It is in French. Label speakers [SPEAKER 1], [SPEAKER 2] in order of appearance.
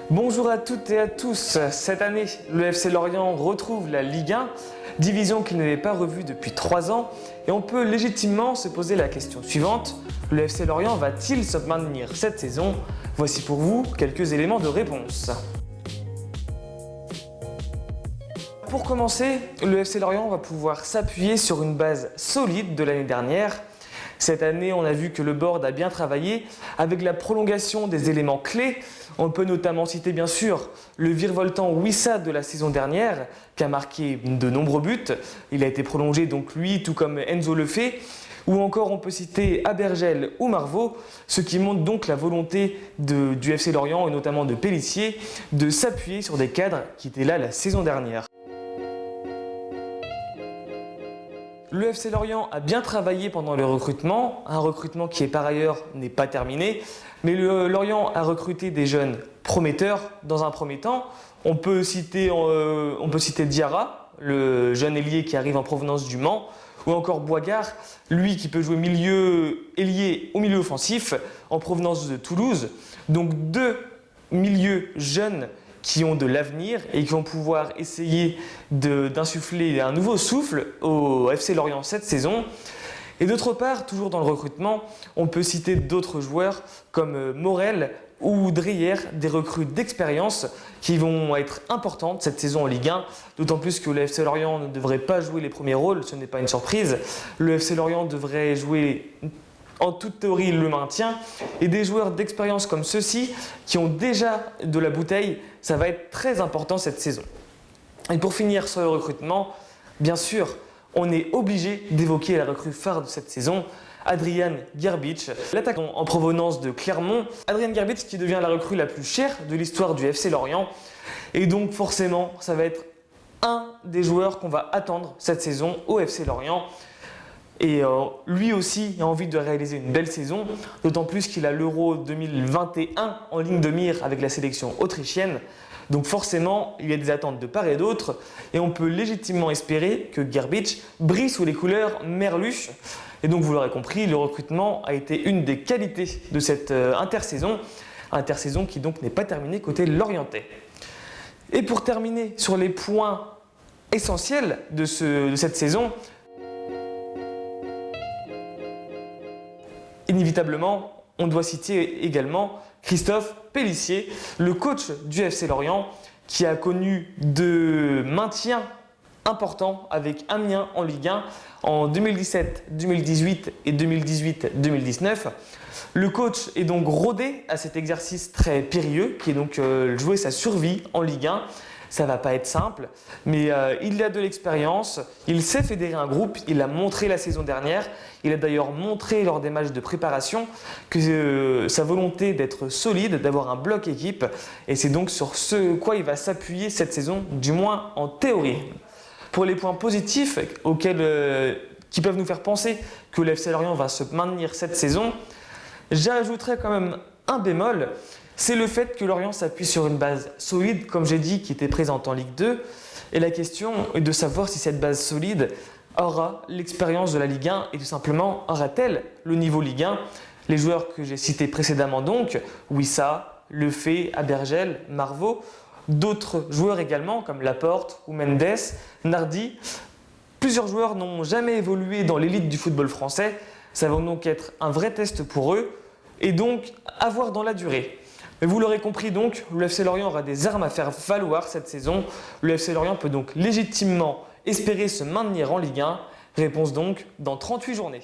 [SPEAKER 1] Bonjour à toutes et à tous. Cette année, le FC Lorient retrouve la Ligue 1, division qu'il n'avait pas revue depuis 3 ans. Et on peut légitimement se poser la question suivante. Le FC Lorient va-t-il se maintenir cette saison? Voici pour vous quelques éléments de réponse. Pour commencer, le FC Lorient va pouvoir s'appuyer sur une base solide de l'année dernière. Cette année, on a vu que le board a bien travaillé avec la prolongation des éléments clés. On peut notamment citer bien sûr le virevoltant Wissa de la saison dernière qui a marqué de nombreux buts. Il a été prolongé donc lui, tout comme Enzo le fait. Ou encore on peut citer Abergel ou Marvaux, ce qui montre donc la volonté du FC Lorient et notamment de Pélissier de s'appuyer sur des cadres qui étaient là la saison dernière. Le FC Lorient a bien travaillé pendant le recrutement, un recrutement qui par ailleurs n'est pas terminé, mais le Lorient a recruté des jeunes prometteurs dans un premier temps. On peut citer Diarra, le jeune ailier qui arrive en provenance du Mans, ou encore Boigard, lui qui peut jouer milieu ailier ou milieu offensif en provenance de Toulouse. Donc deux milieux jeunes qui ont de l'avenir et qui vont pouvoir essayer d'insuffler un nouveau souffle au FC Lorient cette saison. Et d'autre part, toujours dans le recrutement, on peut citer d'autres joueurs comme Morel ou Dreyer, des recrues d'expérience qui vont être importantes cette saison en Ligue 1, d'autant plus que le FC Lorient ne devrait pas jouer les premiers rôles, ce n'est pas une surprise. Le FC Lorient devrait jouer en toute théorie le maintien, et des joueurs d'expérience comme ceux-ci qui ont déjà de la bouteille, ça va être très important cette saison. Et pour finir sur le recrutement, bien sûr, on est obligé d'évoquer la recrue phare de cette saison, Adrian Gerbic, l'attaquant en provenance de Clermont. Adrian Gerbic qui devient la recrue la plus chère de l'histoire du FC Lorient, et donc forcément ça va être un des joueurs qu'on va attendre cette saison au FC Lorient. Et lui aussi a envie de réaliser une belle saison, d'autant plus qu'il a l'Euro 2021 en ligne de mire avec la sélection autrichienne. Donc forcément, il y a des attentes de part et d'autre, et on peut légitimement espérer que Gerbic brille sous les couleurs merluche. Et donc vous l'aurez compris, le recrutement a été une des qualités de cette intersaison qui donc n'est pas terminée côté lorientais. Et pour terminer sur les points essentiels de cette saison, inévitablement, on doit citer également Christophe Pélissier, le coach du FC Lorient, qui a connu de maintien important avec Amiens en Ligue 1 en 2017, 2018 et 2018-2019. Le coach est donc rodé à cet exercice très périlleux qui est donc jouer sa survie en Ligue 1. Ça ne va pas être simple, mais il a de l'expérience, il sait fédérer un groupe, il l'a montré la saison dernière, il a d'ailleurs montré lors des matchs de préparation que sa volonté d'être solide, d'avoir un bloc équipe, et c'est donc sur ce quoi il va s'appuyer cette saison, du moins en théorie. Pour les points positifs qui peuvent nous faire penser que le FC Lorient va se maintenir cette saison, j'ajouterais quand même un bémol. C'est le fait que Lorient s'appuie sur une base solide, comme j'ai dit, qui était présente en Ligue 2. Et la question est de savoir si cette base solide aura l'expérience de la Ligue 1 et tout simplement aura-t-elle le niveau Ligue 1. Les joueurs que j'ai cités précédemment donc, Wissa, Lefebvre, Abergel, Marvaux, d'autres joueurs également comme Laporte ou Mendes, Nardi. Plusieurs joueurs n'ont jamais évolué dans l'élite du football français. Ça va donc être un vrai test pour eux et donc à voir dans la durée. Mais vous l'aurez compris donc, le FC Lorient aura des armes à faire valoir cette saison. Le FC Lorient peut donc légitimement espérer se maintenir en Ligue 1. Réponse donc dans 38 journées.